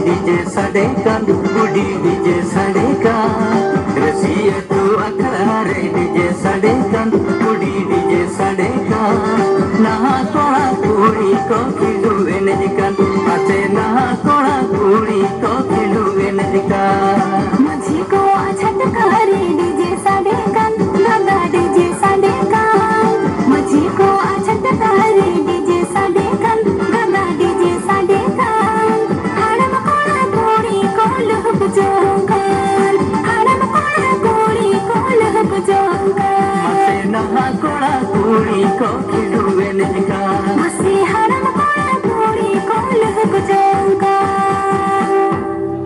DJ सडेका बुढ़ी DJ सडेका रसिया तू अखड़ा रे डीजे सडेका बुढ़ी डीजे सडेका नहा कोड़ा कुड़ी को खिलू एनजिका आते नहा कोड़ा कुड़ी को खिलू एनजिका मुझे को छटका रे डीजे सडेका दादा डीजे सडेका मुझे को छटका रे डीजे सडेका दादा डीजे सडेका हड़म कोड़ा कोड़ी को लहब जोंगल हड़म कोड़ा कोड़ी को लहब जोंगल आते नहा कोड़ा कुड़ी को खिलू एनजिका